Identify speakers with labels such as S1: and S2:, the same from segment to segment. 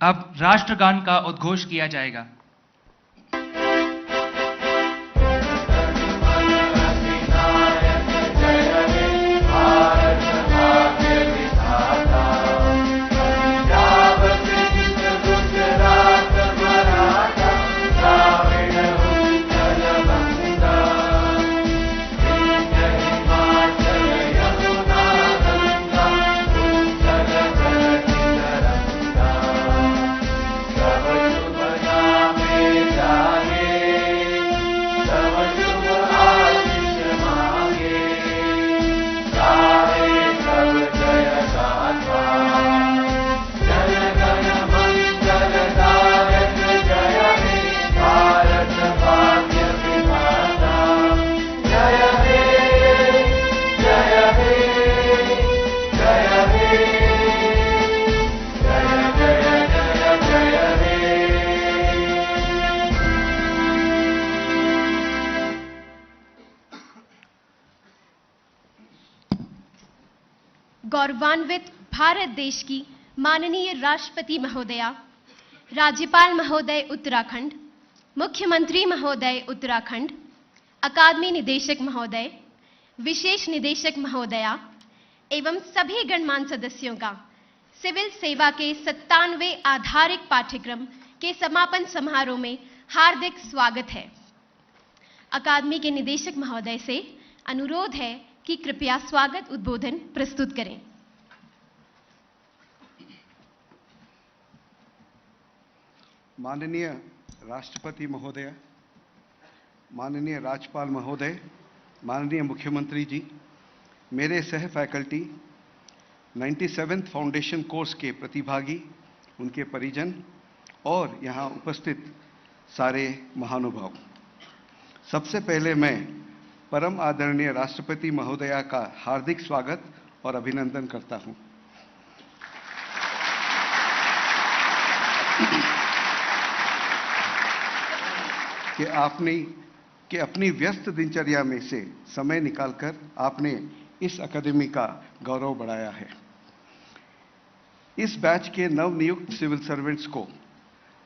S1: अब राष्ट्रगान का उद्घोष किया जाएगा।
S2: गौरवान्वित भारत देश की माननीय राष्ट्रपति महोदया, राज्यपाल महोदय उत्तराखंड, मुख्यमंत्री महोदय उत्तराखंड, अकादमी निदेशक महोदय, विशेष निदेशक महोदया एवं सभी गणमान्य सदस्यों का सिविल सेवा के 97वें आधारिक पाठ्यक्रम के समापन समारोह में हार्दिक स्वागत है। अकादमी के निदेशक महोदय से अनुरोध है कि कृपया स्वागत उद्बोधन प्रस्तुत करें।
S3: माननीय राष्ट्रपति महोदय, माननीय राज्यपाल महोदय, माननीय मुख्यमंत्री जी, मेरे सह फैकल्टी, 97th फाउंडेशन कोर्स के प्रतिभागी, उनके परिजन और यहाँ उपस्थित सारे महानुभाव, सबसे पहले मैं परम आदरणीय राष्ट्रपति महोदया का हार्दिक स्वागत और अभिनंदन करता हूँ। कि अपनी व्यस्त दिनचर्या में से समय निकालकर आपने इस अकादमी का गौरव बढ़ाया है। इस बैच के नवनियुक्त सिविल सर्वेंट्स को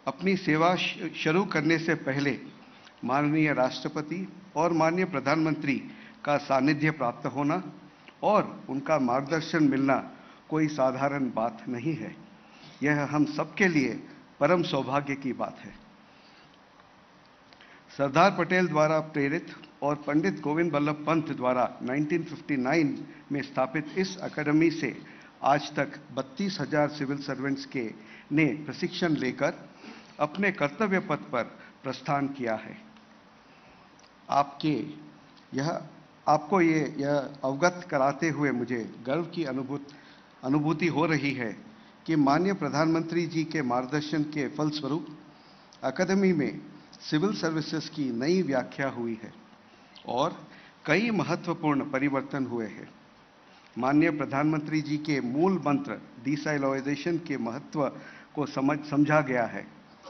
S3: अपनी सेवा शुरू करने से पहले माननीय राष्ट्रपति और माननीय प्रधानमंत्री का सानिध्य प्राप्त होना और उनका मार्गदर्शन मिलना कोई साधारण बात नहीं है। यह हम सबके लिए परम सौभाग्य की बात है। सरदार पटेल द्वारा प्रेरित और पंडित गोविंद बल्लभ पंत द्वारा 1959 में स्थापित इस अकादमी से आज तक 32,000 सिविल सर्वेंट्स ने प्रशिक्षण लेकर अपने कर्तव्य पथ पर प्रस्थान किया है। आपको यह अवगत कराते हुए मुझे गर्व की अनुभूति हो रही है कि माननीय प्रधानमंत्री जी के मार्गदर्शन के फलस्वरूप अकादमी में सिविल सर्विसेज की नई व्याख्या हुई है और कई महत्वपूर्ण परिवर्तन हुए हैं। माननीय प्रधानमंत्री जी के मूल मंत्र डिसाइलोइजेशन के महत्व को समझा गया है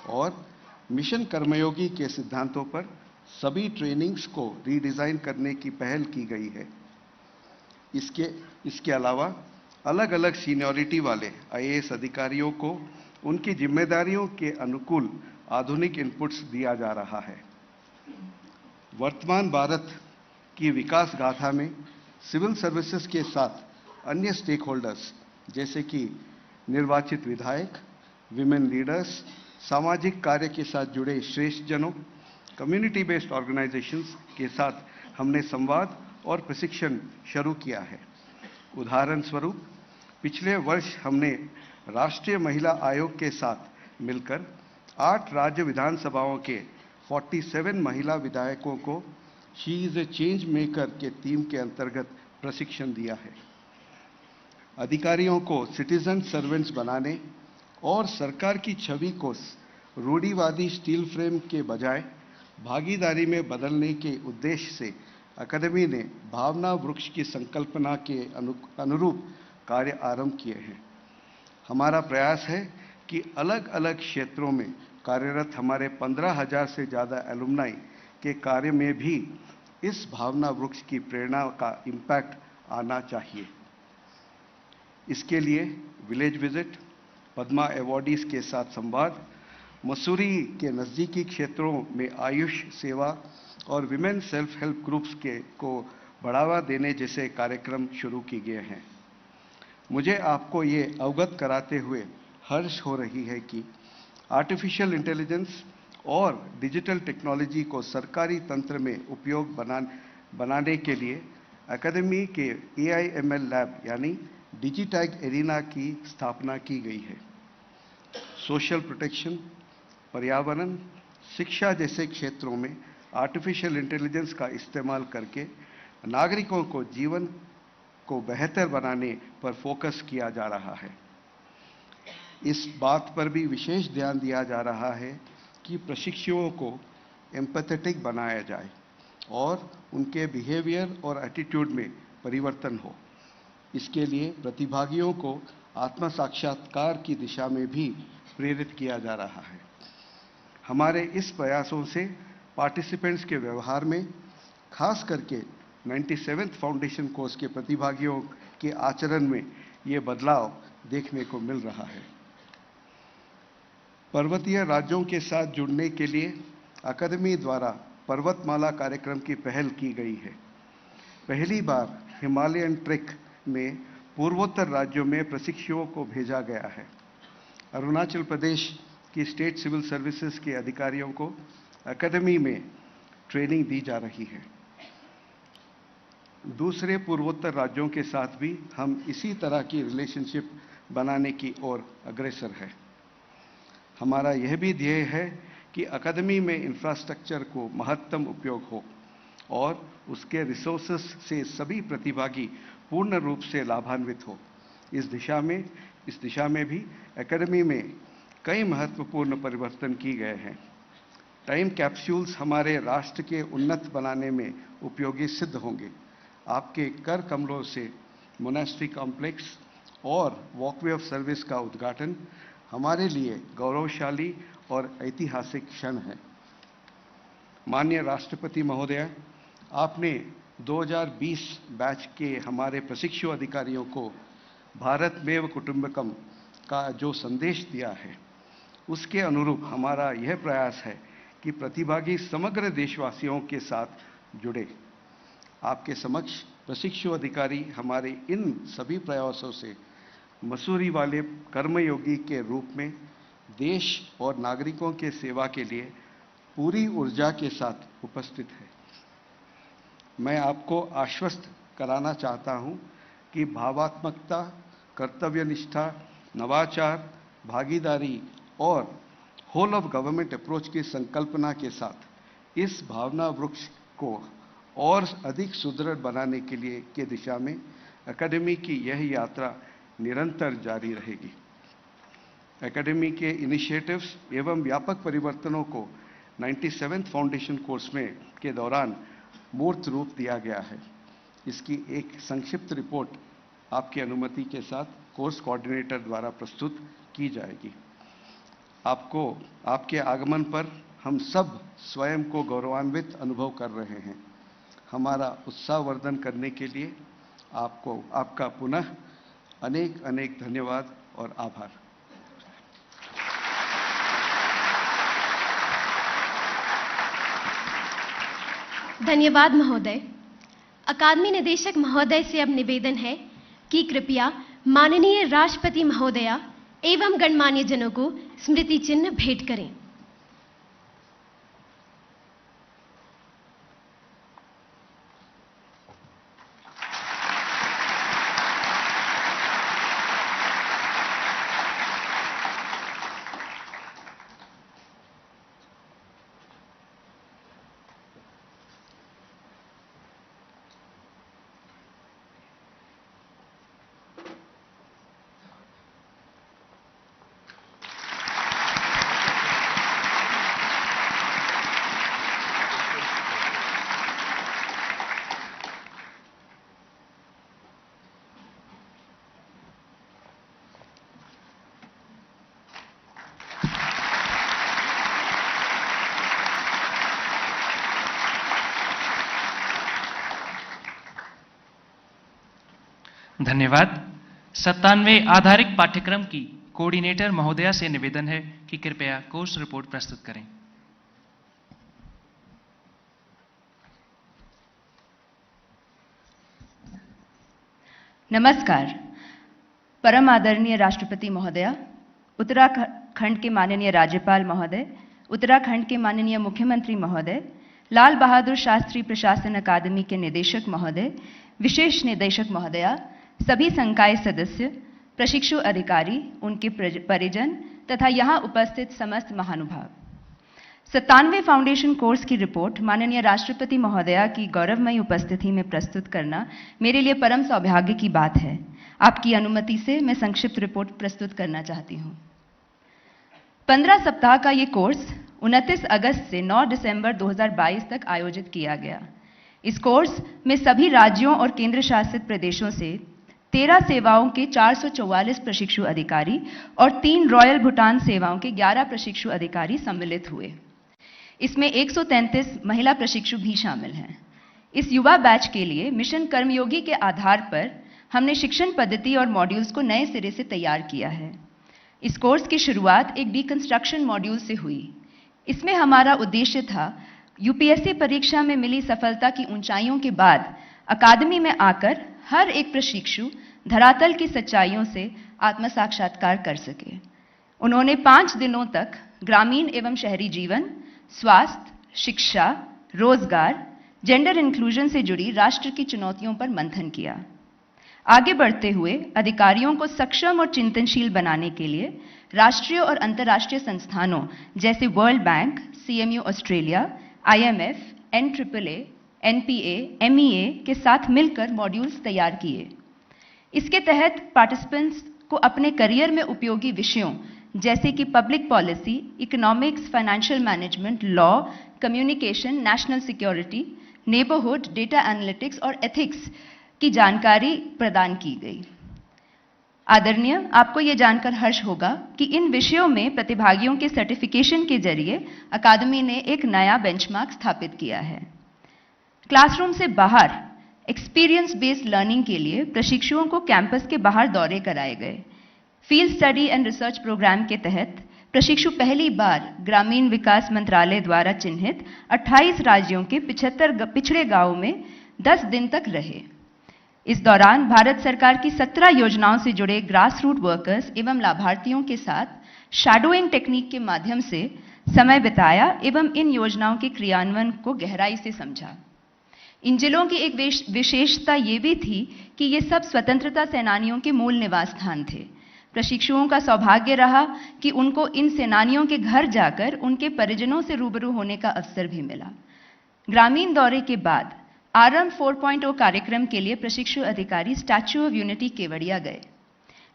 S3: और मिशन कर्मयोगी के सिद्धांतों पर सभी ट्रेनिंग्स को रीडिज़ाइन करने की पहल की गई है। इसके अलावा अलग अलग सीनियरिटी वाले IAS अधिकारियों को उनकी जिम्मेदारियों के अनुकूल आधुनिक इनपुट्स दिया जा रहा है। वर्तमान भारत की विकास गाथा में सिविल सर्विसेज के साथ अन्य स्टेक होल्डर्स जैसे कि निर्वाचित विधायक, विमेन लीडर्स, सामाजिक कार्य के साथ जुड़े श्रेष्ठ जनों, कम्युनिटी बेस्ड ऑर्गेनाइजेशंस के साथ हमने संवाद और प्रशिक्षण शुरू किया है। उदाहरण स्वरूप पिछले वर्ष हमने राष्ट्रीय महिला आयोग के साथ मिलकर 8 राज्य विधानसभाओं के 47 महिला विधायकों को she is a change maker के थीम के अंतर्गत प्रशिक्षण दिया है। अधिकारियों को सिटीजन सर्वेंट्स बनाने और सरकार की छवि को रूढ़िवादी स्टील फ्रेम के बजाय भागीदारी में बदलने के उद्देश्य से अकादमी ने भावना वृक्ष की संकल्पना के अनुरूप कार्य आरंभ किए हैं। हमारा प्रयास है कि अलग अलग क्षेत्रों में कार्यरत हमारे 15,000 से ज़्यादा एलुमनाई के कार्य में भी इस भावना वृक्ष की प्रेरणा का इम्पैक्ट आना चाहिए। इसके लिए विलेज विजिट, पद्मा अवॉर्डीज के साथ संवाद, मसूरी के नज़दीकी क्षेत्रों में आयुष सेवा और विमेन सेल्फ हेल्प ग्रुप्स को बढ़ावा देने जैसे कार्यक्रम शुरू किए गए हैं। मुझे आपको ये अवगत कराते हुए हर्ष हो रही है कि आर्टिफिशियल इंटेलिजेंस और डिजिटल टेक्नोलॉजी को सरकारी तंत्र में उपयोग बनाने के लिए अकादमी के AIML लैब यानी डिजिटैग एरिना की स्थापना की गई है। सोशल प्रोटेक्शन, पर्यावरण, शिक्षा जैसे क्षेत्रों में आर्टिफिशियल इंटेलिजेंस का इस्तेमाल करके नागरिकों को जीवन को बेहतर बनाने पर फोकस किया जा रहा है। इस बात पर भी विशेष ध्यान दिया जा रहा है कि प्रशिक्षुओं को एम्पैथेटिक बनाया जाए और उनके बिहेवियर और एटीट्यूड में परिवर्तन हो। इसके लिए प्रतिभागियों को आत्म साक्षात्कार की दिशा में भी प्रेरित किया जा रहा है। हमारे इस प्रयासों से पार्टिसिपेंट्स के व्यवहार में, खास करके 97th फाउंडेशन कोर्स के प्रतिभागियों के आचरण में ये बदलाव देखने को मिल रहा है। पर्वतीय राज्यों के साथ जुड़ने के लिए अकादमी द्वारा पर्वतमाला कार्यक्रम की पहल की गई है। पहली बार हिमालयन ट्रेक में पूर्वोत्तर राज्यों में प्रशिक्षुओं को भेजा गया है। अरुणाचल प्रदेश की स्टेट सिविल सर्विसेज के अधिकारियों को अकादमी में ट्रेनिंग दी जा रही है। दूसरे पूर्वोत्तर राज्यों के साथ भी हम इसी तरह की रिलेशनशिप बनाने की ओर अग्रसर है। हमारा यह भी ध्येय है कि अकादमी में इंफ्रास्ट्रक्चर को महत्तम उपयोग हो और उसके रिसोर्सेस से सभी प्रतिभागी पूर्ण रूप से लाभान्वित हो। इस दिशा में भी अकादमी में कई महत्वपूर्ण परिवर्तन किए गए हैं। टाइम कैप्सूल्स हमारे राष्ट्र के उन्नत बनाने में उपयोगी सिद्ध होंगे। आपके कर कमरों से मोनेस्ट्री कॉम्प्लेक्स और वॉकवे ऑफ सर्विस का उद्घाटन हमारे लिए गौरवशाली और ऐतिहासिक क्षण है। माननीय राष्ट्रपति महोदय, आपने 2020 बैच के हमारे प्रशिक्षु अधिकारियों को भारतमेव कुटुंबकम का जो संदेश दिया है, उसके अनुरूप हमारा यह प्रयास है कि प्रतिभागी समग्र देशवासियों के साथ जुड़े। आपके समक्ष प्रशिक्षु अधिकारी हमारे इन सभी प्रयासों से मसूरी वाले कर्मयोगी के रूप में देश और नागरिकों के सेवा के लिए पूरी ऊर्जा के साथ उपस्थित है। मैं आपको आश्वस्त कराना चाहता हूं कि भावात्मकता, कर्तव्यनिष्ठा, नवाचार, भागीदारी और होल ऑफ गवर्नमेंट अप्रोच की संकल्पना के साथ इस भावना वृक्ष को और अधिक सुदृढ़ बनाने के लिए के दिशा में अकादमी की यह यात्रा निरंतर जारी रहेगी। अकादमी के इनिशिएटिव्स एवं व्यापक परिवर्तनों को 97th फाउंडेशन कोर्स में के दौरान मूर्त रूप दिया गया है। इसकी एक संक्षिप्त रिपोर्ट आपकी अनुमति के साथ कोर्स कोऑर्डिनेटर द्वारा प्रस्तुत की जाएगी। आपके आगमन पर हम सब स्वयं को गौरवान्वित अनुभव कर रहे हैं। हमारा उत्साहवर्धन करने के लिए आपका पुनः अनेक अनेक धन्यवाद और आभार।
S2: धन्यवाद महोदय। अकादमी निदेशक महोदय से अब निवेदन है कि कृपया माननीय राष्ट्रपति महोदया एवं गणमान्य जनों को स्मृति चिन्ह भेंट करें।
S1: धन्यवाद। 97वें आधारिक पाठ्यक्रम की कोऑर्डिनेटर महोदया से निवेदन है कि कृपया कोर्स रिपोर्ट प्रस्तुत करें।
S4: नमस्कार। परम आदरणीय राष्ट्रपति महोदया, उत्तराखंड के माननीय राज्यपाल महोदय, उत्तराखंड के माननीय मुख्यमंत्री महोदय, लाल बहादुर शास्त्री प्रशासन अकादमी के निदेशक महोदय, विशेष निदेशक महोदया, सभी संकाय सदस्य, प्रशिक्षु अधिकारी, उनके परिजन तथा यहाँ उपस्थित समस्त महानुभाव। 97वें फाउंडेशन कोर्स की रिपोर्ट माननीय राष्ट्रपति महोदया की गौरवमयी उपस्थिति में प्रस्तुत करना मेरे लिए परम सौभाग्य की बात है। आपकी अनुमति से मैं संक्षिप्त रिपोर्ट प्रस्तुत करना चाहती हूँ। 15 सप्ताह का ये कोर्स 29 अगस्त से 9 दिसंबर 2022 तक आयोजित किया गया। इस कोर्स में सभी राज्यों और केंद्र शासित प्रदेशों से 13 सेवाओं के 444 प्रशिक्षु अधिकारी और 3 रॉयल भूटान सेवाओं के 11 प्रशिक्षु अधिकारी सम्मिलित हुए। इसमें 133 महिला प्रशिक्षु भी शामिल हैं। इस युवा बैच के लिए मिशन कर्मयोगी के आधार पर हमने शिक्षण पद्धति और मॉड्यूल्स को नए सिरे से तैयार किया है। इस कोर्स की शुरुआत एक डिकंस्ट्रक्शन मॉड्यूल से हुई। इसमें हमारा उद्देश्य था यूपीएससी परीक्षा में मिली सफलता की ऊंचाइयों के बाद अकादमी में आकर हर एक प्रशिक्षु धरातल की सच्चाइयों से आत्म साक्षात्कार कर सके। उन्होंने 5 दिनों तक ग्रामीण एवं शहरी जीवन, स्वास्थ्य, शिक्षा, रोजगार, जेंडर इंक्लूजन से जुड़ी राष्ट्र की चुनौतियों पर मंथन किया। आगे बढ़ते हुए अधिकारियों को सक्षम और चिंतनशील बनाने के लिए राष्ट्रीय और अंतर्राष्ट्रीय संस्थानों जैसे world bank, CMU Australia, IMF, NAAA, NPA, MEA के साथ मिलकर मॉड्यूल्स तैयार किए। इसके तहत पार्टिसिपेंट्स को अपने करियर में उपयोगी विषयों जैसे कि public policy, economics, financial management, law, communication, national security, neighbourhood, data analytics और एथिक्स की जानकारी प्रदान की गई। आदरणीय, आपको यह जानकर हर्ष होगा कि इन विषयों में प्रतिभागियों के सर्टिफिकेशन के जरिए अकादमी ने एक नया बेंचमार्क स्थापित किया है। क्लासरूम से बाहर एक्सपीरियंस बेस्ड लर्निंग के लिए प्रशिक्षुओं को कैंपस के बाहर दौरे कराए गए। Field study and research programme के तहत प्रशिक्षु पहली बार ग्रामीण विकास मंत्रालय द्वारा चिन्हित 28 राज्यों के 75 पिछड़े गांवों में 10 दिन तक रहे। इस दौरान भारत सरकार की 17 योजनाओं से जुड़े ग्रास रूट वर्कर्स एवं लाभार्थियों के साथ शैडोइंग टेक्निक के माध्यम से समय बिताया एवं इन योजनाओं के क्रियान्वयन को गहराई से समझा। इन जिलों की एक विशेषता ये भी थी कि ये सब स्वतंत्रता सेनानियों के मूल निवास स्थान थे। प्रशिक्षुओं का सौभाग्य रहा कि उनको इन सेनानियों के घर जाकर उनके परिजनों से रूबरू होने का अवसर भी मिला। ग्रामीण दौरे के बाद आरंभ 4.0 कार्यक्रम के लिए प्रशिक्षु अधिकारी स्टैच्यू ऑफ यूनिटी केवड़िया गए।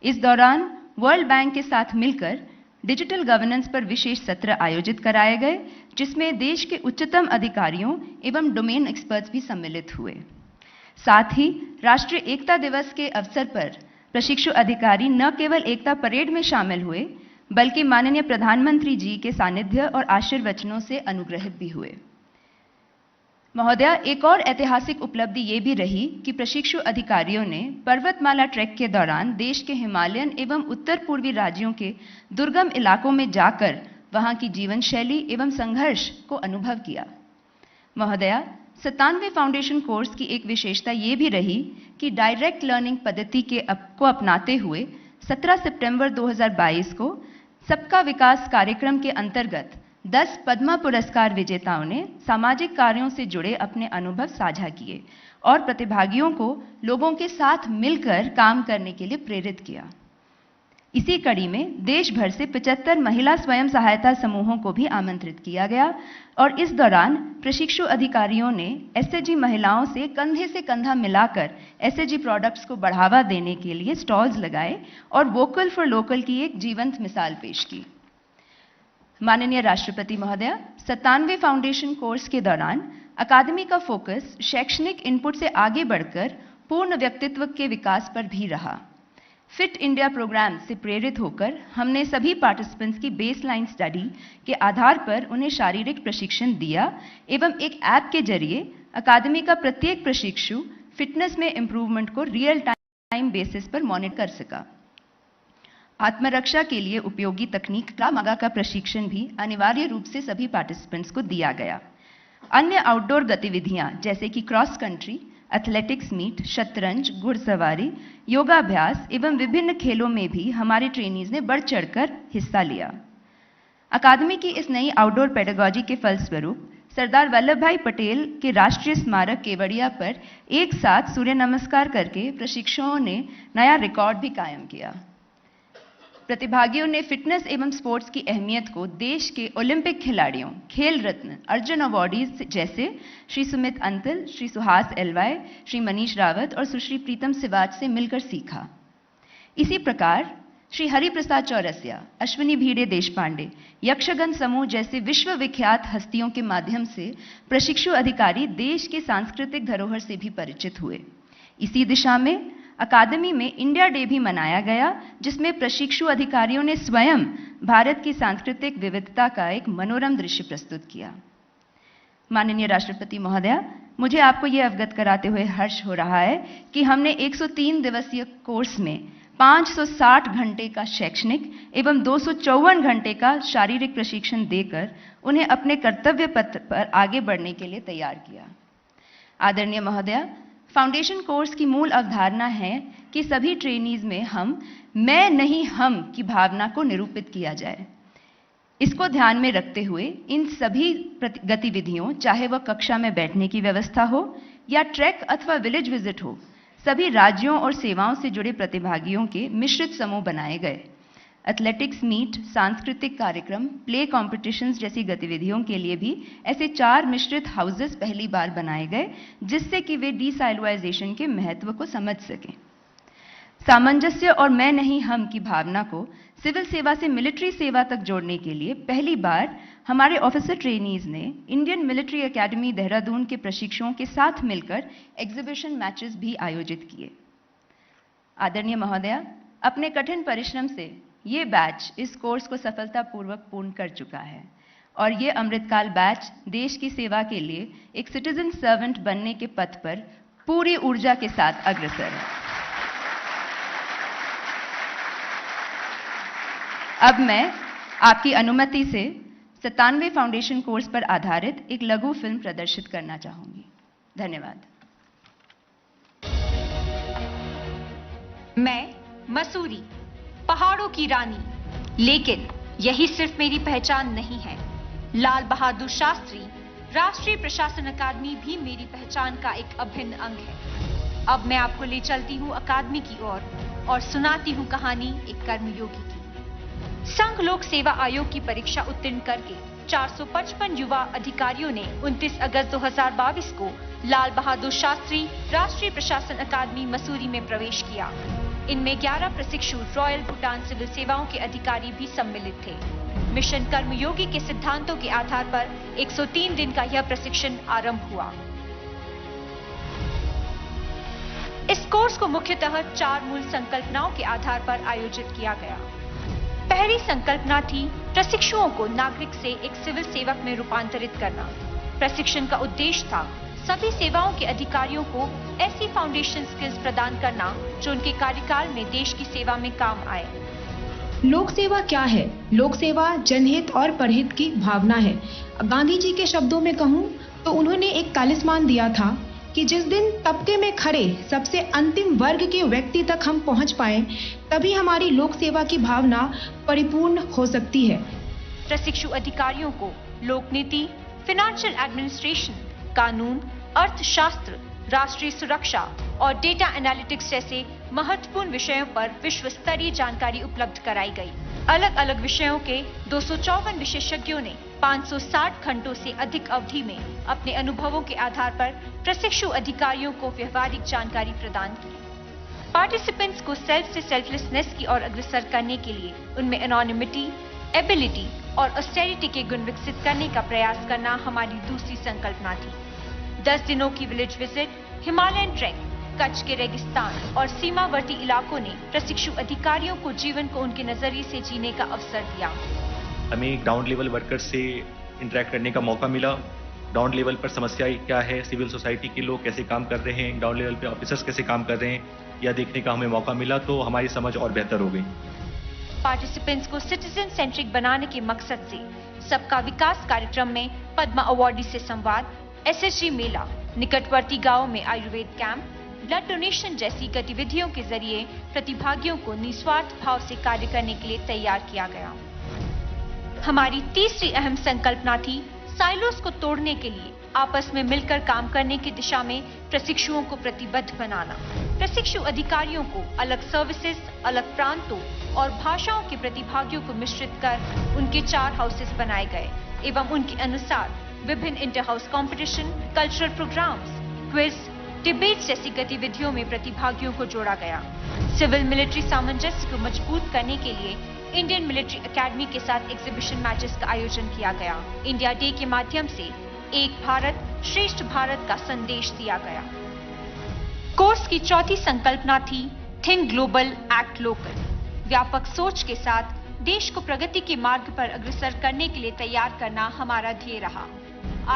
S4: इस दौरान वर्ल्ड बैंक के साथ मिलकर डिजिटल गवर्नेंस पर विशेष सत्र आयोजित कराए गए, जिसमें देश के उच्चतम अधिकारियों एवं डोमेन एक्सपर्ट्स भी सम्मिलित हुए। साथ ही राष्ट्रीय एकता दिवस के अवसर पर प्रशिक्षु अधिकारी न केवल एकता परेड में शामिल हुए, बल्कि माननीय प्रधानमंत्री जी के सानिध्य और आशीर्वचनों से अनुग्रहित भी हुए। महोदया, एक और ऐतिहासिक उपलब्धि ये भी रही कि प्रशिक्षु अधिकारियों ने पर्वतमाला ट्रैक के दौरान देश के हिमालयन एवं उत्तर पूर्वी राज्यों के दुर्गम इलाकों में जाकर वहां की जीवन शैली एवं संघर्ष को अनुभव किया। महोदया, 97वें फाउंडेशन कोर्स की एक विशेषता ये भी रही कि डायरेक्ट लर्निंग पद्धति को अपनाते हुए 17 सितंबर 2022 को सबका विकास कार्यक्रम के अंतर्गत 10 पद्मा पुरस्कार विजेताओं ने सामाजिक कार्यों से जुड़े अपने अनुभव साझा किए और प्रतिभागियों को लोगों के साथ मिलकर काम करने के लिए प्रेरित किया। इसी कड़ी में देश भर से 75 महिला स्वयं सहायता समूहों को भी आमंत्रित किया गया और इस दौरान प्रशिक्षु अधिकारियों ने एसएचजी महिलाओं से कंधा मिलाकर एसएचजी प्रोडक्ट्स को बढ़ावा देने के लिए स्टॉल्स लगाए और वोकल फॉर लोकल की एक जीवंत मिसाल पेश की। माननीय राष्ट्रपति महोदया, 97वें फाउंडेशन कोर्स के दौरान अकादमी का फोकस शैक्षणिक इनपुट से आगे बढ़कर पूर्ण व्यक्तित्व के विकास पर भी रहा। फिट इंडिया प्रोग्राम से प्रेरित होकर हमने सभी पार्टिसिपेंट्स की बेसलाइन स्टडी के आधार पर उन्हें शारीरिक प्रशिक्षण दिया एवं एक ऐप के जरिए अकादमी का प्रत्येक प्रशिक्षु फिटनेस में इंप्रूवमेंट को रियल टाइम बेसिस पर मॉनिटर कर सका। आत्मरक्षा के लिए उपयोगी तकनीक krav maga का प्रशिक्षण भी अनिवार्य रूप से सभी पार्टिसिपेंट्स को दिया गया। अन्य आउटडोर गतिविधियां जैसे कि क्रॉस कंट्री, एथलेटिक्स मीट, शतरंज, घुड़सवारी, योगाभ्यास एवं विभिन्न खेलों में भी हमारे ट्रेनीज ने बढ़ चढ़कर हिस्सा लिया। अकादमी की इस नई आउटडोर पेडागॉजी के फलस्वरूप सरदार वल्लभ भाई पटेल के राष्ट्रीय स्मारक केवड़िया पर एक साथ सूर्य नमस्कार करके प्रशिक्षुओं ने नया रिकॉर्ड भी कायम किया। प्रतिभागियों ने फिटनेस एवं स्पोर्ट्स की अहमियत को देश के ओलंपिक खिलाड़ियों, खेल रत्न, अर्जुन अवार्डीज जैसे श्री सुमित अंतल, श्री सुहास एलवाई, श्री मनीष रावत और सुश्री प्रीतम सिवाच से मिलकर सीखा। इसी प्रकार श्री हरिप्रसाद चौरसिया, अश्विनी भीड़े देशपांडे, यक्षगन समूह जैसे विश्वविख्यात हस्तियों के माध्यम से प्रशिक्षु अधिकारी देश के सांस्कृतिक धरोहर से भी परिचित हुए। इसी दिशा में अकादमी में इंडिया डे भी मनाया गया, जिसमें प्रशिक्षु अधिकारियों ने स्वयं भारत की सांस्कृतिक विविधता का एक मनोरम दृश्य प्रस्तुत किया। माननीय राष्ट्रपति महोदया, मुझे आपको यह अवगत कराते हुए हर्ष हो रहा है कि हमने 103 दिवसीय कोर्स में 560 घंटे का शैक्षणिक एवं 254 घंटे का शारीरिक प्रशिक्षण देकर उन्हें अपने कर्तव्य पथ पर आगे बढ़ने के लिए तैयार किया। आदरणीय महोदया, फाउंडेशन कोर्स की मूल अवधारणा है कि सभी ट्रेनीज में मैं नहीं हम की भावना को निरूपित किया जाए। इसको ध्यान में रखते हुए इन सभी गतिविधियों, चाहे वह कक्षा में बैठने की व्यवस्था हो या ट्रैक अथवा विलेज विजिट हो, सभी राज्यों और सेवाओं से जुड़े प्रतिभागियों के मिश्रित समूह बनाए गए। एथलेटिक्स मीट, सांस्कृतिक कार्यक्रम, प्ले कॉम्पिटिशन्स जैसी गतिविधियों के लिए भी ऐसे 4 मिश्रित हाउसेस पहली बार बनाए गए, जिससे कि वे डिसाइलोइजेशन के महत्व को समझ सकें। सामंजस्य और मैं नहीं हम की भावना को सिविल सेवा से मिलिट्री सेवा तक जोड़ने के लिए पहली बार हमारे ऑफिसर ट्रेनीज ने इंडियन मिलिट्री एकेडमी देहरादून के प्रशिक्षुओं के साथ मिलकर एग्जीबिशन मैचेस भी आयोजित किए। आदरणीय महोदया, अपने कठिन परिश्रम से ये बैच इस कोर्स को सफलतापूर्वक पूर्ण कर चुका है और ये अमृतकाल बैच देश की सेवा के लिए एक सिटीजन सर्वेंट बनने के पथ पर पूरी ऊर्जा के साथ अग्रसर है। अब मैं आपकी अनुमति से 97 फाउंडेशन कोर्स पर आधारित एक लघु फिल्म प्रदर्शित करना चाहूंगी। धन्यवाद।
S5: मैं मसूरी, पहाड़ों की रानी, लेकिन यही सिर्फ मेरी पहचान नहीं है। लाल बहादुर शास्त्री राष्ट्रीय प्रशासन अकादमी भी मेरी पहचान का एक अभिन्न अंग है। अब मैं आपको ले चलती हूँ अकादमी की ओर और सुनाती हूँ कहानी एक कर्मयोगी की। संघ लोक सेवा आयोग की परीक्षा उत्तीर्ण करके 455 युवा अधिकारियों ने 29 अगस्त 2022 को लाल बहादुर शास्त्री राष्ट्रीय प्रशासन अकादमी मसूरी में प्रवेश किया। इनमें 11 प्रशिक्षु रॉयल भूटान सिविल सेवाओं के अधिकारी भी सम्मिलित थे। मिशन कर्मयोगी के सिद्धांतों के आधार पर 103 दिन का यह प्रशिक्षण आरंभ हुआ। इस कोर्स को मुख्यतः 4 मूल संकल्पनाओं के आधार पर आयोजित किया गया। पहली संकल्पना थी प्रशिक्षुओं को नागरिक से एक सिविल सेवक में रूपांतरित करना। प्रशिक्षण का उद्देश्य था सभी सेवाओं के अधिकारियों को ऐसी फाउंडेशन स्किल्स प्रदान करना जो उनके कार्यकाल में देश की सेवा में काम आए।
S6: लोक सेवा क्या है? लोक सेवा जनहित और परहित की भावना है। गांधी जी के शब्दों में कहूँ तो उन्होंने एक तालिस्मान दिया था कि जिस दिन तबके में खड़े सबसे अंतिम वर्ग के व्यक्ति तक हम पहुंच पाए, तभी हमारी लोक सेवा की भावना परिपूर्ण हो सकती है।
S5: प्रशिक्षु अधिकारियों को लोक नीति, फाइनेंशियल एडमिनिस्ट्रेशन, कानून, अर्थशास्त्र, राष्ट्रीय सुरक्षा और डेटा एनालिटिक्स जैसे महत्वपूर्ण विषयों पर विश्व स्तरीय जानकारी उपलब्ध कराई गई। अलग अलग विषयों के 254 विशेषज्ञों ने 560 घंटों से अधिक अवधि में अपने अनुभवों के आधार पर प्रशिक्षु अधिकारियों को व्यवहारिक जानकारी प्रदान की। पार्टिसिपेंट्स को सेल्फ से सेल्फलेसनेस की ओर अग्रसर करने के लिए उनमें एनोनिमिटी, एबिलिटी और ऑस्टेरिटी के गुण विकसित करने का प्रयास करना हमारी दूसरी संकल्पना थी। 10 दिनों की village visit, Himalayan track, Kutch के रेगिस्तान और सीमावर्ती इलाकों ने प्रशिक्षु अधिकारियों को जीवन को उनके नजरिए से जीने का अवसर दिया।
S7: हमें ग्राउंड लेवल वर्कर से इंटरेक्ट करने का मौका मिला। ग्राउंड लेवल पर समस्याएं क्या है, सिविल सोसाइटी के लोग कैसे काम कर रहे हैं, ग्राउंड लेवल पे ऑफिसर्स कैसे काम कर रहे हैं, यह देखने का हमें मौका मिला, तो हमारी समझ और बेहतर हो गई।
S5: पार्टिसिपेंट्स को सिटीजन सेंट्रिक बनाने के मकसद से सबका विकास कार्यक्रम में पद्मा अवार्डी से संवाद, एसएचजी मेला, निकटवर्ती गांवों में आयुर्वेद कैंप, ब्लड डोनेशन जैसी गतिविधियों के जरिए प्रतिभागियों को निस्वार्थ भाव से कार्य करने के लिए तैयार किया गया। हमारी तीसरी अहम संकल्पना थी साइलोस को तोड़ने के लिए आपस में मिलकर काम करने की दिशा में प्रशिक्षुओं को प्रतिबद्ध बनाना। प्रशिक्षु अधिकारियों को अलग सर्विसेज, अलग प्रांतों और भाषाओं के प्रतिभागियों को मिश्रित कर उनके 4 हाउसेस बनाए गए एवं उनके अनुसार विभिन्न inter house competition, cultural programmes, quiz, debate जैसी गतिविधियों में प्रतिभागियों को जोड़ा गया। सिविल मिलिट्री सामंजस्य को मजबूत करने के लिए इंडियन मिलिट्री एकेडमी के साथ एग्जीबिशन मैचेस का आयोजन किया गया। इंडिया डे के माध्यम से एक भारत श्रेष्ठ भारत का संदेश दिया गया। कोर्स की चौथी संकल्पना थी थिंक ग्लोबल, एक्ट लोकल। व्यापक सोच के साथ देश को प्रगति के मार्ग पर अग्रसर करने के लिए तैयार करना हमारा ध्येय रहा।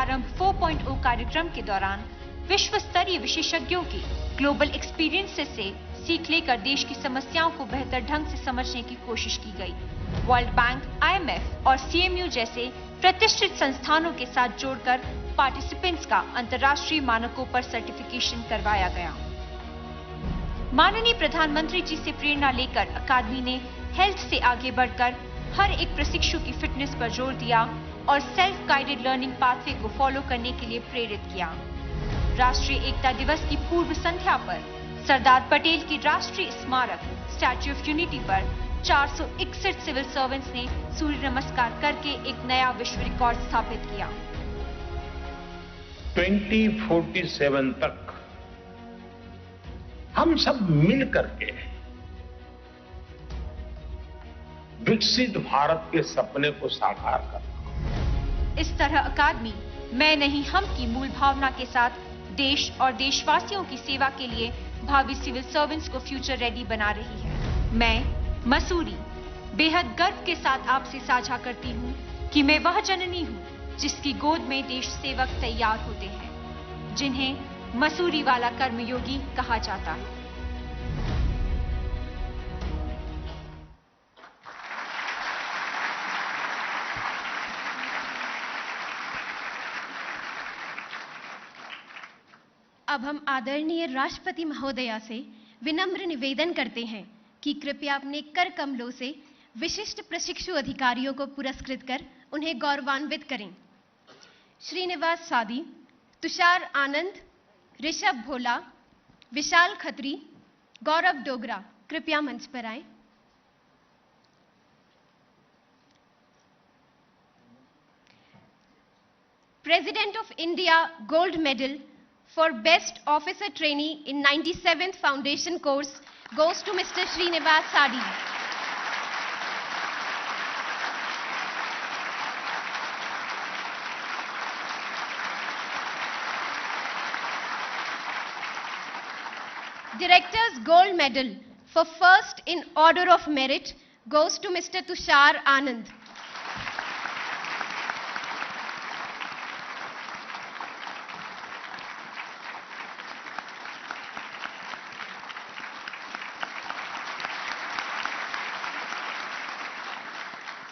S5: आरंभ 4.0 कार्यक्रम के दौरान विश्व स्तरीय विशेषज्ञों के ग्लोबल एक्सपीरियंसेस से सीख लेकर देश की समस्याओं को बेहतर ढंग से समझने की कोशिश की गई। वर्ल्ड बैंक, IMF और CMU जैसे प्रतिष्ठित संस्थानों के साथ जोड़कर पार्टिसिपेंट्स का अंतर्राष्ट्रीय मानकों पर सर्टिफिकेशन करवाया गया। माननीय प्रधानमंत्री जी से प्रेरणा लेकर अकादमी ने हेल्थ से आगे बढ़कर हर एक प्रशिक्षु की फिटनेस पर जोर दिया और सेल्फ गाइडेड लर्निंग पाथवे को फॉलो करने के लिए प्रेरित किया। राष्ट्रीय एकता दिवस की पूर्व संध्या पर सरदार पटेल की राष्ट्रीय स्मारक स्टैच्यू ऑफ यूनिटी पर 461 सिविल सर्वेंट्स ने सूर्य नमस्कार करके एक नया विश्व रिकॉर्ड स्थापित किया।
S8: 2047 तक हम सब मिल करके विकसित भारत के सपने को साकार करना।
S5: इस तरह अकादमी मैं नहीं हम की मूल भावना के साथ देश और देशवासियों की सेवा के लिए भावी सिविल सर्वेंट्स को फ्यूचर रेडी बना रही है। मैं मसूरी बेहद गर्व के साथ आपसे साझा करती हूँ कि मैं वह जननी हूँ जिसकी गोद में देश सेवक तैयार होते हैं, जिन्हें मसूरी वाला कर्मयोगी कहा जाता है।
S2: अब हम आदरणीय राष्ट्रपति महोदया से विनम्र निवेदन करते हैं कि कृपया अपने कर कमलों से विशिष्ट प्रशिक्षु अधिकारियों को पुरस्कृत कर उन्हें गौरवान्वित करें। श्रीनिवास सादी, तुषार आनंद, ऋषभ भोला, विशाल खत्री, गौरव डोगरा कृपया मंच पर आएं। President of India Gold Medal for Best Officer Trainee in 97th Foundation Course goes to Mr. Srinivas Sadi. Director's Gold Medal for First in Order of Merit goes to Mr. Tushar Anand.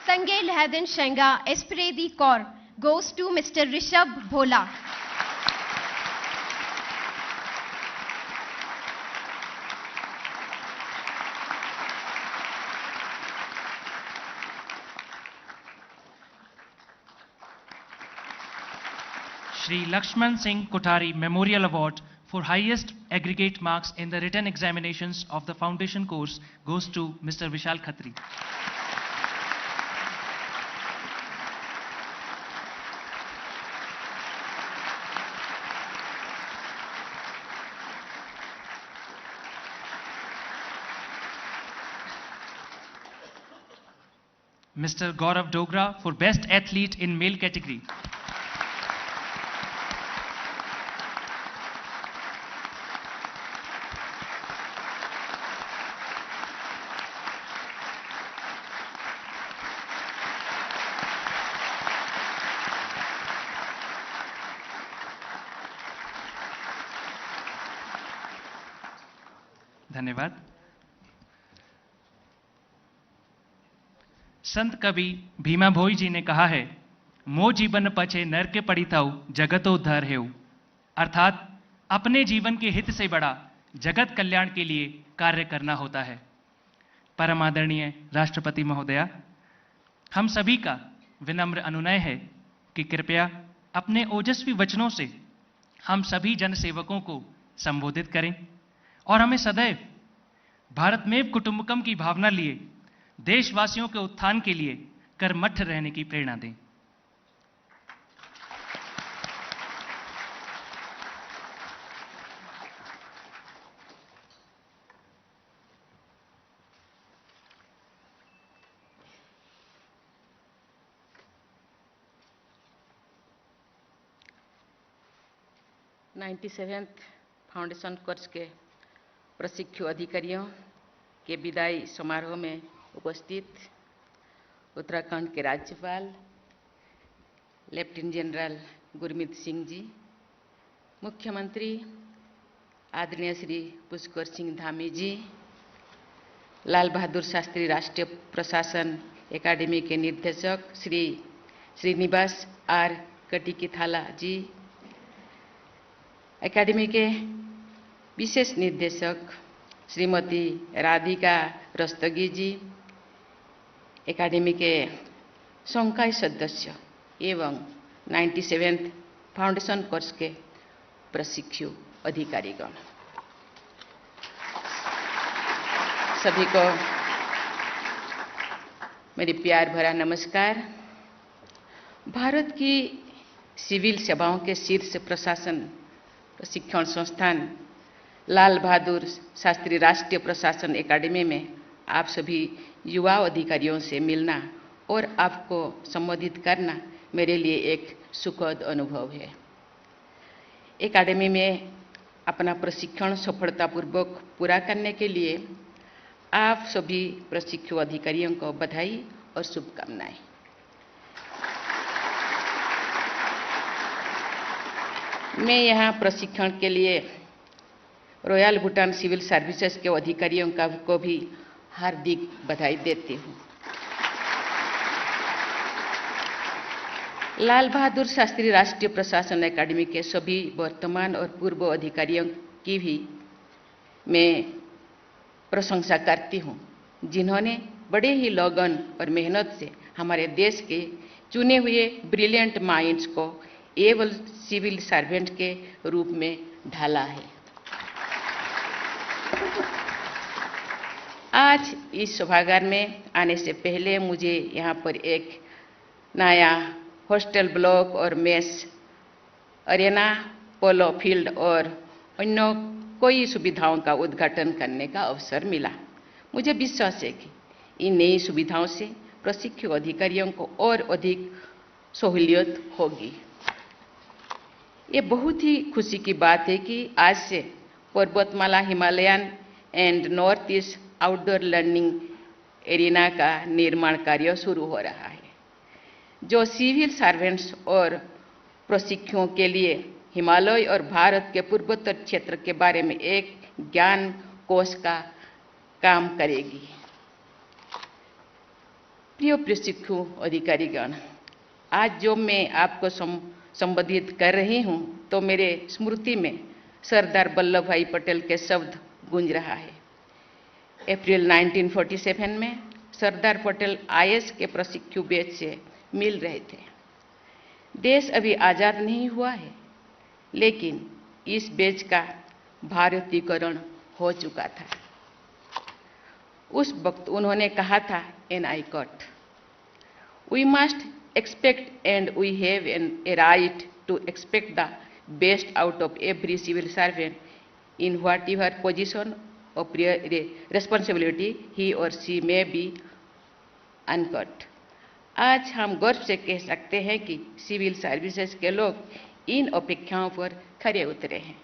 S2: Sanjay Lahadin Shenga, Esprit Corps, goes to Mr. Rishabh Bhola.
S1: Shri Lakshman Singh Kothari Memorial Award for highest aggregate marks in the written examinations of the foundation course goes to Mr. Vishal Khatri. Mr. Gaurav Dogra for Best Athlete in Male category. धन्यवाद। संत कवि भीमा भोई जी ने कहा है, मो जीवन पछे नर के पड़ी थाऊ जगतो उद्धार हेऊ, अर्थात अपने जीवन के हित से बड़ा जगत कल्याण के लिए कार्य करना होता है। परम आदरणीय राष्ट्रपति महोदया, हम सभी का विनम्र अनुनय है कि कृपया अपने ओजस्वी वचनों से हम सभी जनसेवकों को संबोधित करें और हमें सदैव भारतमेव कुटुंबकम की भावना लिए देशवासियों के उत्थान के लिए कर्मठ रहने की प्रेरणा दें।
S9: फाउंडेशन कोर्स के प्रशिक्षु अधिकारियों के विदाई समारोह में उपस्थित उत्तराखंड के राज्यपाल लेफ्टिनेंट जनरल गुरमीत सिंह जी, मुख्यमंत्री आदरणीय श्री पुष्कर सिंह धामी जी, लाल बहादुर शास्त्री राष्ट्रीय प्रशासन एकेडमी के निर्देशक श्री श्रीनिवास आर कटिकिथाला जी, एकेडमी के विशेष निर्देशक श्रीमती राधिका रस्तगी जी, एकेडमी के संकाय सदस्य एवं 97th फाउंडेशन कोर्स के प्रशिक्षु अधिकारीगण, सभी को मेरी प्यार भरा नमस्कार। भारत की सिविल सेवाओं के शीर्ष प्रशासन प्रशिक्षण संस्थान लाल बहादुर शास्त्री राष्ट्रीय प्रशासन एकेडमी में आप सभी युवा अधिकारियों से मिलना और आपको संबोधित करना मेरे लिए एक सुखद अनुभव है। एकेडमी में अपना प्रशिक्षण सफलतापूर्वक पूरा करने के लिए आप सभी प्रशिक्षु अधिकारियों को बधाई और शुभकामनाएं। मैं यहाँ प्रशिक्षण के लिए रॉयल भूटान सिविल सर्विसेज के अधिकारियों को भी हार्दिक बधाई देती हूँ। लाल बहादुर शास्त्री राष्ट्रीय प्रशासन एकेडमी के सभी वर्तमान और पूर्व अधिकारियों की भी मैं प्रशंसा करती हूँ, जिन्होंने बड़े ही लगन और मेहनत से हमारे देश के चुने हुए ब्रिलियंट माइंड्स को एवल सिविल सर्वेंट के रूप में ढाला है। आज इस सभागार में आने से पहले मुझे यहाँ पर एक नया हॉस्टल ब्लॉक और मेस अरेना, पोलो फील्ड और अन्य कई सुविधाओं का उद्घाटन करने का अवसर मिला। मुझे विश्वास है कि इन नई सुविधाओं से प्रशिक्षु अधिकारियों को और अधिक सहूलियत होगी। ये बहुत ही खुशी की बात है कि आज से पर्वतमाला Himalayan and north east outdoor learning arena का निर्माण कार्य शुरू हो रहा है, जो सिविल सर्वेंट्स और प्रशिक्षुओं के लिए हिमालय और भारत के पूर्वोत्तर क्षेत्र के बारे में एक ज्ञान कोश का काम करेगी। प्रिय प्रशिक्षु अधिकारीगण, आज जो मैं आपको संबोधित कर रही हूँ तो मेरे स्मृति में सरदार वल्लभ भाई पटेल के शब्द गूंज रहा है। अप्रैल 1947 में सरदार पटेल IAS के प्रशिक्षु बैच से मिल रहे थे। देश अभी आज़ाद नहीं हुआ है, लेकिन इस बैच का भारतीयकरण हो चुका था। उस वक्त उन्होंने कहा था, and I quote, "We must expect and we have a right to expect the best out of every civil servant in whatever position of responsibility he or she may be." Uncut. आज हम गर्व से कह सकते हैं कि civil services के लोग इन अपेक्षाओं पर खरे उतरे हैं।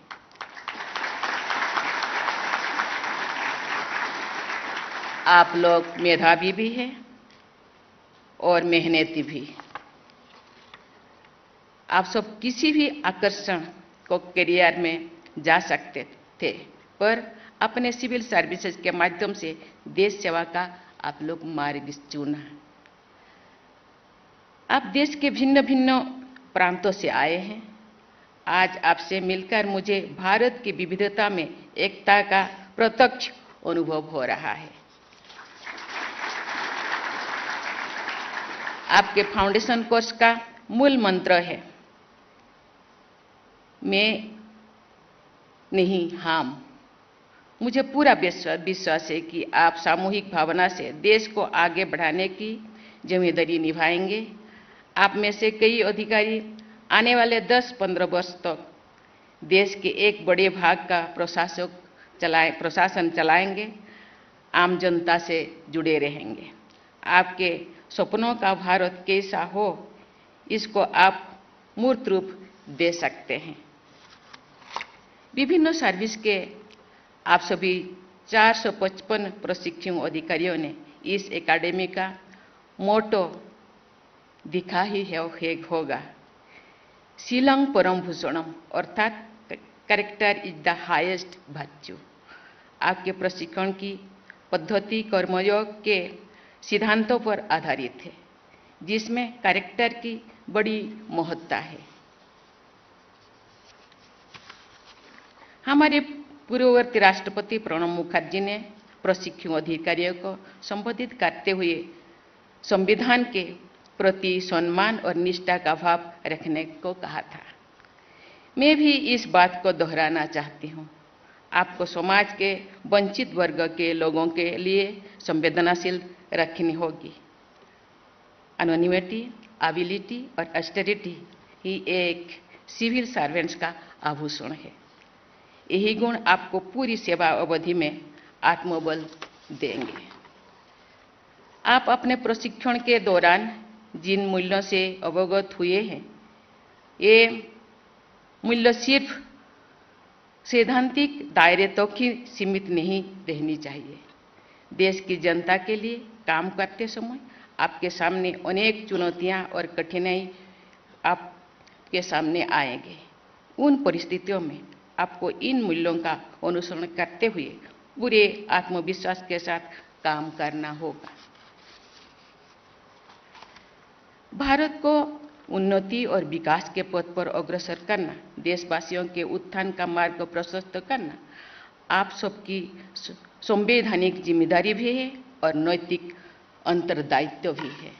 S9: आप लोग मेधावी भी हैं और मेहनती भी। आप सब किसी भी आकर्षण को करियर में जा सकते थे, पर अपने सिविल सर्विसेज के माध्यम से देश सेवा का आप लोग मार्ग चुना। आप देश के भिन्न भिन्न प्रांतों से आए हैं। आज आपसे मिलकर मुझे भारत की विविधता में एकता का प्रत्यक्ष अनुभव हो रहा है। आपके फाउंडेशन कोर्स का मूल मंत्र है मैं नहीं हम। मुझे पूरा विश्वास है कि आप सामूहिक भावना से देश को आगे बढ़ाने की जिम्मेदारी निभाएंगे। आप में से कई अधिकारी आने वाले 10-15 वर्ष तक देश के एक बड़े भाग का प्रशासन चलाएंगे, आम जनता से जुड़े रहेंगे। आपके सपनों का भारत कैसा हो, इसको आप मूर्त रूप दे सकते हैं। विभिन्न सर्विस के आप सभी 455 प्रशिक्षु अधिकारियों ने इस एकेडमी का मोटो दिखा ही होगा, शिलंग परम भूषणम, अर्थात character is the highest virtue. आपके प्रशिक्षण की पद्धति कर्मयोग के सिद्धांतों पर आधारित है, जिसमें कैरेक्टर की बड़ी महत्ता है। हमारे पूर्ववर्ती राष्ट्रपति प्रणब मुखर्जी ने प्रशिक्षु अधिकारियों को संबोधित करते हुए संविधान के प्रति सम्मान और निष्ठा का भाव रखने को कहा था। मैं भी इस बात को दोहराना चाहती हूँ। आपको समाज के वंचित वर्ग के लोगों के लिए संवेदनशील रखनी होगी। एनोनिमिटी, एबिलिटी और ऑस्टेरिटी ही एक सिविल सर्वेंट्स का आभूषण है। यही गुण आपको पूरी सेवा अवधि में आत्मबल देंगे। आप अपने प्रशिक्षण के दौरान जिन मूल्यों से अवगत हुए हैं, ये मूल्य सिर्फ सैद्धांतिक दायरे तक ही सीमित नहीं रहनी चाहिए। देश की जनता के लिए काम करते समय आपके सामने अनेक चुनौतियां और कठिनाई आपके सामने आएंगे। उन परिस्थितियों में आपको इन मूल्यों का अनुसरण करते हुए पूरे आत्मविश्वास के साथ काम करना होगा। भारत को उन्नति और विकास के पथ पर अग्रसर करना, देशवासियों के उत्थान का मार्ग प्रशस्त करना आप सबकी संवैधानिक जिम्मेदारी भी है और नैतिक अंतर्दायित्व भी है।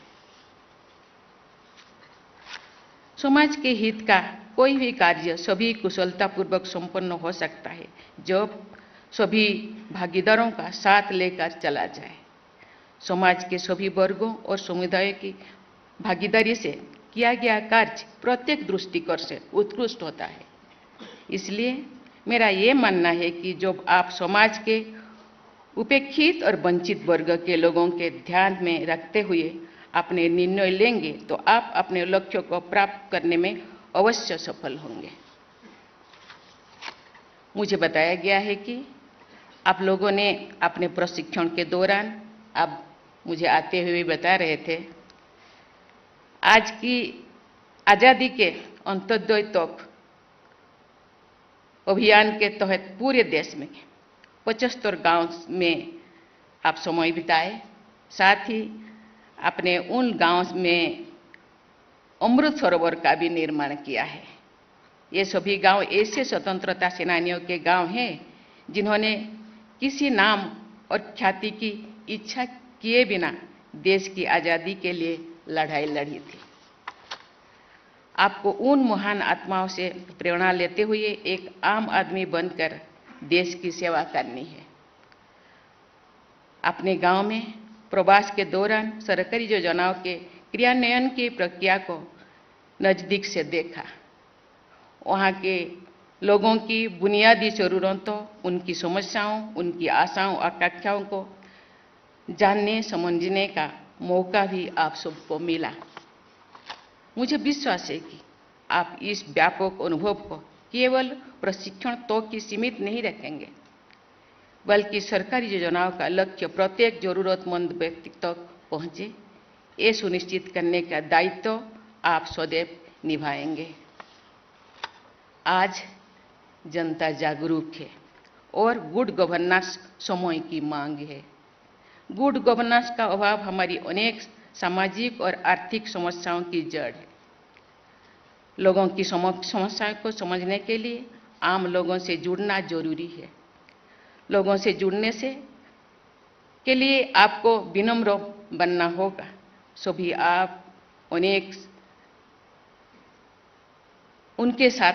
S9: समाज के हित का कोई भी कार्य सभी कुशलतापूर्वक संपन्न हो सकता है जब सभी भागीदारों का साथ लेकर चला जाए। समाज के सभी वर्गों और समुदायों की भागीदारी से किया गया कार्य प्रत्येक दृष्टिकोण से उत्कृष्ट होता है। इसलिए मेरा ये मानना है कि जब आप समाज के उपेक्षित और वंचित वर्ग के लोगों के ध्यान में रखते हुए अपने निर्णय लेंगे तो आप अपने लक्ष्यों को प्राप्त करने में अवश्य सफल होंगे। मुझे बताया गया है कि आप लोगों ने अपने प्रशिक्षण के दौरान, आप मुझे आते हुए बता रहे थे, आज की आज़ादी के अंत्योदय तक अभियान के तहत पूरे देश में 75 गांव में आप समय बिताए। साथ ही आपने उन गांव में अमृत सरोवर का भी निर्माण किया है। ये सभी गांव ऐसे स्वतंत्रता सेनानियों के गांव हैं जिन्होंने किसी नाम और ख्याति की इच्छा किए बिना देश की आज़ादी के लिए लड़ाई लड़ी थी। आपको उन महान आत्माओं से प्रेरणा लेते हुए एक आम आदमी बनकर देश की सेवा करनी है। अपने गांव में प्रवास के दौरान सरकारी योजनाओं के क्रियान्वयन की प्रक्रिया को नज़दीक से देखा। वहाँ के लोगों की बुनियादी ज़रूरतों, उनकी समस्याओं, उनकी आशाओं, आकांक्षाओं को जानने समझने का मौका भी आप सबको मिला। मुझे विश्वास है कि आप इस व्यापक अनुभव को केवल प्रशिक्षण तक ही सीमित नहीं रखेंगे, बल्कि सरकारी योजनाओं का लक्ष्य प्रत्येक जरूरतमंद व्यक्ति तक पहुंचे, ये सुनिश्चित करने का दायित्व आप सदैव निभाएंगे। आज जनता जागरूक है और गुड गवर्नेंस समय की मांग है। गुड गवर्नेंस का अभाव हमारी अनेक सामाजिक और आर्थिक समस्याओं की जड़ है। लोगों की समस्याओं को समझने के लिए आम लोगों से जुड़ना जरूरी है। लोगों से जुड़ने से के लिए आपको विनम्र बनना होगा, सभी आप उनके साथ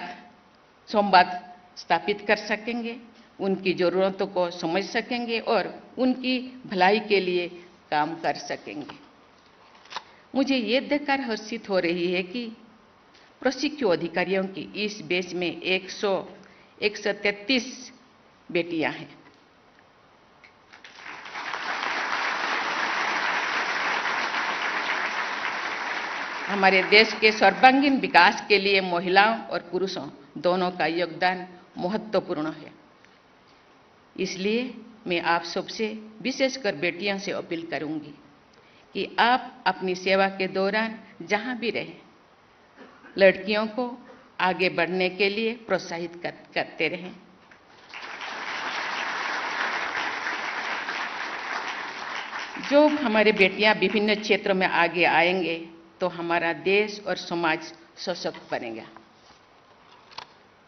S9: संवाद स्थापित कर सकेंगे, उनकी ज़रूरतों को समझ सकेंगे और उनकी भलाई के लिए काम कर सकेंगे। मुझे ये देखकर हर्षित हो रही है कि प्रशिक्षु अधिकारियों की इस बैच में 133 बेटियां हैं। हमारे देश के सर्वांगीण विकास के लिए महिलाओं और पुरुषों दोनों का योगदान महत्वपूर्ण है। इसलिए मैं आप सबसे, विशेषकर बेटियों से अपील करूंगी कि आप अपनी सेवा के दौरान जहां भी रहें, लड़कियों को आगे बढ़ने के लिए प्रोत्साहित करते रहें। जो हमारी बेटियां विभिन्न क्षेत्रों में आगे आएंगे तो हमारा देश और समाज सशक्त बनेगा।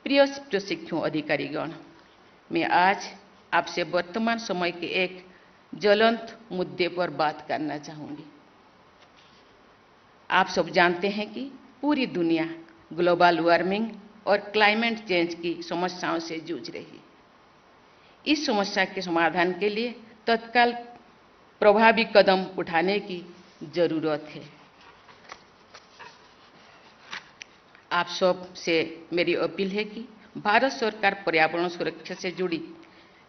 S9: प्रिय प्रशिक्षु अधिकारीगण, मैं आज आपसे वर्तमान समय के एक ज्वलंत मुद्दे पर बात करना चाहूंगी। आप सब जानते हैं कि पूरी दुनिया ग्लोबल वार्मिंग और क्लाइमेट चेंज की समस्याओं से जूझ रही है। इस समस्या के समाधान के लिए तत्काल प्रभावी कदम उठाने की जरूरत है। आप सब से मेरी अपील है कि भारत सरकार पर्यावरण सुरक्षा से जुड़ी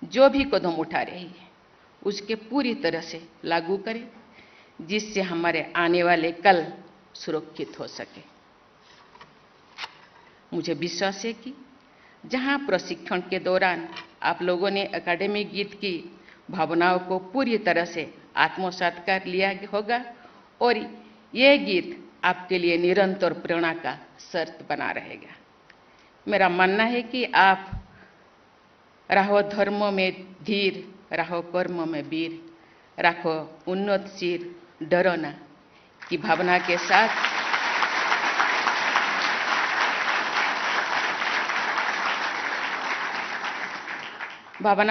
S9: जो भी कदम उठा रही है उसके पूरी तरह से लागू करें, जिससे हमारे आने वाले कल सुरक्षित हो सके। मुझे विश्वास है कि जहां प्रशिक्षण के दौरान आप लोगों ने एकेडमिक गीत की भावनाओं को पूरी तरह से आत्मसात कर लिया होगा और यह गीत आपके लिए निरंतर प्रेरणा का शर्त बना रहेगा। मेरा मानना है कि आप रहो धर्म में धीर, रहो कर्म में वीर, रखो उन्नत सिर, डरो ना की भावना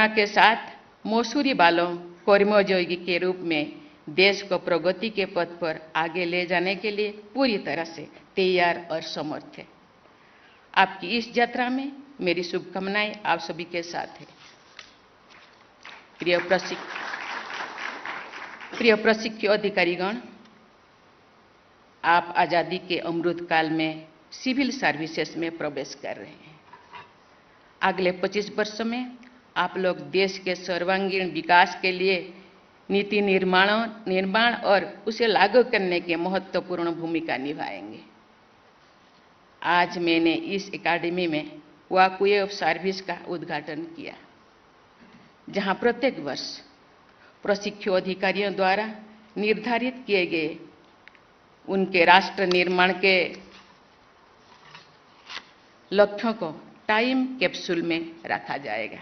S9: के साथ मौसूरी बालों कर्मयोगी के रूप में देश को प्रगति के पथ पर आगे ले जाने के लिए पूरी तरह से तैयार और समर्थ है। आपकी इस यात्रा में मेरी शुभकामनाएं आप सभी के साथ है। प्रिय प्रशिक्षु अधिकारीगण, आप आजादी के अमृत काल में सिविल सर्विसेज में प्रवेश कर रहे हैं। अगले 25 वर्षों में आप लोग देश के सर्वांगीण विकास के लिए नीति निर्माण और उसे लागू करने के महत्वपूर्ण भूमिका निभाएंगे। आज मैंने इस एकेडमी में वॉकवे ऑफ सर्विस का उद्घाटन किया, जहां प्रत्येक वर्ष प्रशिक्षु अधिकारियों द्वारा निर्धारित किए गए उनके राष्ट्र निर्माण के लक्ष्यों को टाइम कैप्सूल में रखा जाएगा।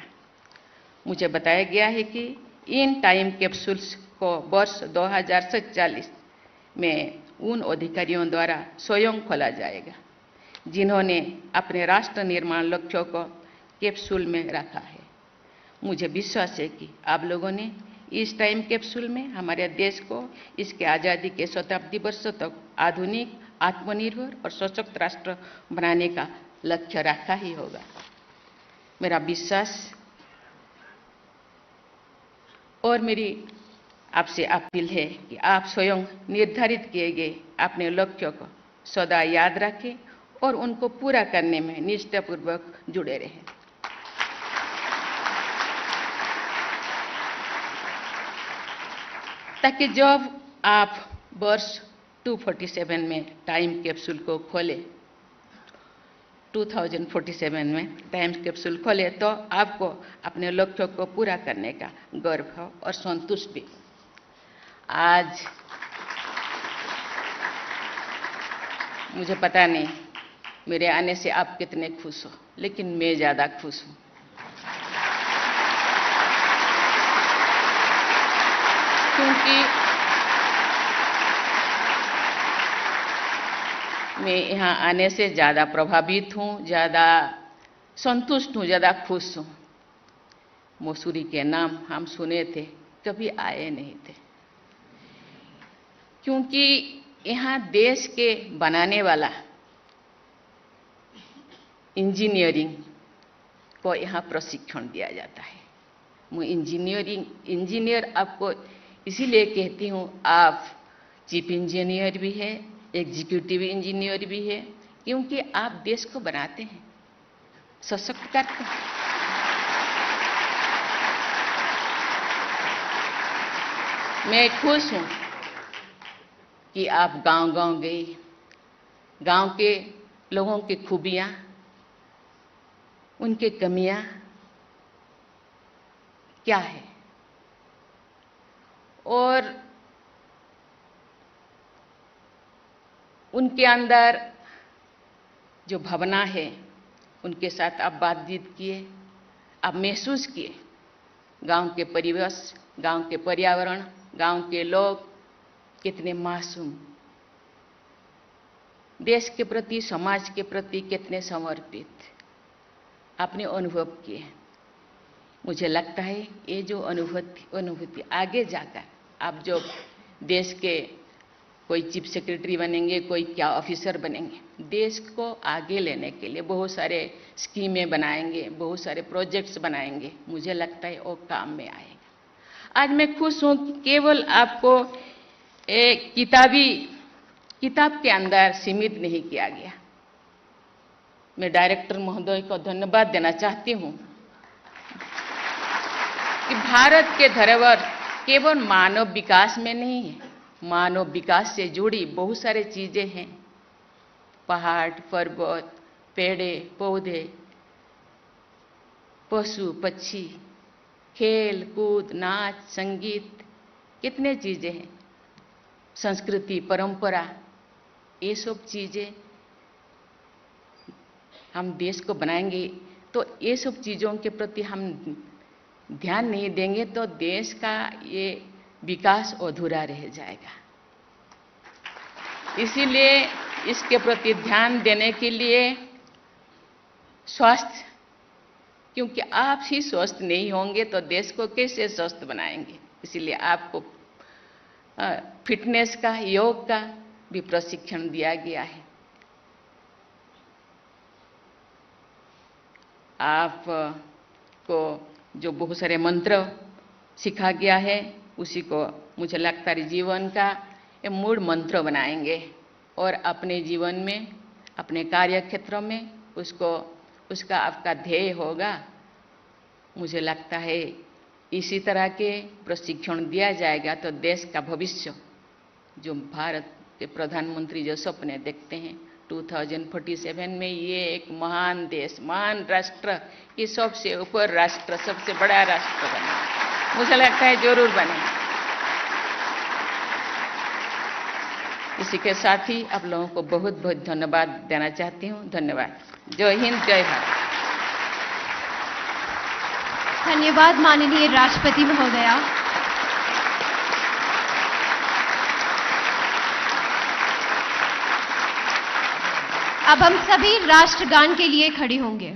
S9: मुझे बताया गया है कि इन टाइम कैप्सूल्स को वर्ष 2047 में उन अधिकारियों द्वारा स्वयं खोला जाएगा जिन्होंने अपने राष्ट्र निर्माण लक्ष्यों को कैप्सूल में रखा है। मुझे विश्वास है कि आप लोगों ने इस टाइम कैप्सूल में हमारे देश को इसके आज़ादी के शताब्दी वर्षों तक आधुनिक, आत्मनिर्भर और सशक्त राष्ट्र बनाने का लक्ष्य रखा ही होगा। मेरा विश्वास और मेरी आपसे अपील है कि आप स्वयं निर्धारित किए गए अपने लक्ष्यों को सदा याद रखें और उनको पूरा करने में निष्ठापूर्वक जुड़े रहें। ताकि जब आप वर्ष 247 में टाइम कैप्सूल को खोलें, 2047 में टाइम कैप्सूल खोले तो आपको अपने लक्ष्यों को पूरा करने का गर्व हो और संतुष्टि। आज मुझे पता नहीं मेरे आने से आप कितने खुश हो, लेकिन मैं ज़्यादा खुश हूँ। मैं यहाँ आने से ज़्यादा प्रभावित हूँ, ज़्यादा संतुष्ट हूँ, ज़्यादा खुश हूँ। मसूरी के नाम हम सुने थे, कभी आए नहीं थे, क्योंकि यहाँ देश के बनाने वाला इंजीनियरिंग को यहाँ प्रशिक्षण दिया जाता है। मैं इंजीनियर आपको इसीलिए कहती हूँ, आप चीफ इंजीनियर भी है, एग्जीक्यूटिव इंजीनियर भी है, क्योंकि आप देश को बनाते हैं, सशक्त करते हैं। मैं खुश हूँ कि आप गांव-गांव गए, गांव के लोगों की खूबियाँ, उनके कमियाँ क्या है, और उनके अंदर जो भावना है, उनके साथ आप बातचीत किए, आप महसूस किए गांव के परिवेश, गांव के पर्यावरण, गांव के लोग कितने मासूम, देश के प्रति, समाज के प्रति कितने समर्पित आपने अनुभव किए। मुझे लगता है ये जो अनुभूति आगे जाकर आप जो देश के कोई चीफ सेक्रेटरी बनेंगे, कोई क्या ऑफिसर बनेंगे, देश को आगे लेने के लिए बहुत सारे स्कीमें बनाएंगे, बहुत सारे प्रोजेक्ट्स बनाएंगे, मुझे लगता है वो काम में आएगा। आज मैं खुश हूँ कि केवल आपको एक किताब के अंदर सीमित नहीं किया गया। मैं डायरेक्टर महोदय को धन्यवाद देना चाहती हूँ कि भारत के धरोहर केवल मानव विकास में नहीं है, मानव विकास से जुड़ी बहुत सारी चीजें हैं, पहाड़, पर्वत, पेड़े, पौधे, पशु पक्षी, खेल कूद, नाच, संगीत, कितने चीजें हैं, संस्कृति, परंपरा, ये सब चीजें हम देश को बनाएंगे। तो ये सब चीज़ों के प्रति हम ध्यान नहीं देंगे तो देश का ये विकास अधूरा रह जाएगा। इसीलिए इसके प्रति ध्यान देने के लिए स्वास्थ्य, क्योंकि आप ही स्वस्थ नहीं होंगे तो देश को कैसे स्वस्थ बनाएंगे। इसीलिए आपको फिटनेस का, योग का भी प्रशिक्षण दिया गया है। आपको जो बहुत सारे मंत्र सिखा गया है, उसी को मुझे लगता है जीवन का ये मूल मंत्र बनाएंगे और अपने जीवन में, अपने कार्य क्षेत्रों में उसका आपका ध्येय होगा। मुझे लगता है इसी तरह के प्रशिक्षण दिया जाएगा तो देश का भविष्य, जो भारत के प्रधानमंत्री जो सपने देखते हैं 2047 में, ये एक महान देश, महान राष्ट्र की सबसे ऊपर राष्ट्र, सबसे बड़ा राष्ट्र बने, मुझे लगता है जरूर बने। इसी के साथ ही आप लोगों को बहुत बहुत धन्यवाद देना चाहती हूँ। धन्यवाद। जय हिंद, जय भारत।
S2: धन्यवाद माननीय राष्ट्रपति महोदया। अब हम सभी राष्ट्रगान के लिए खड़े होंगे।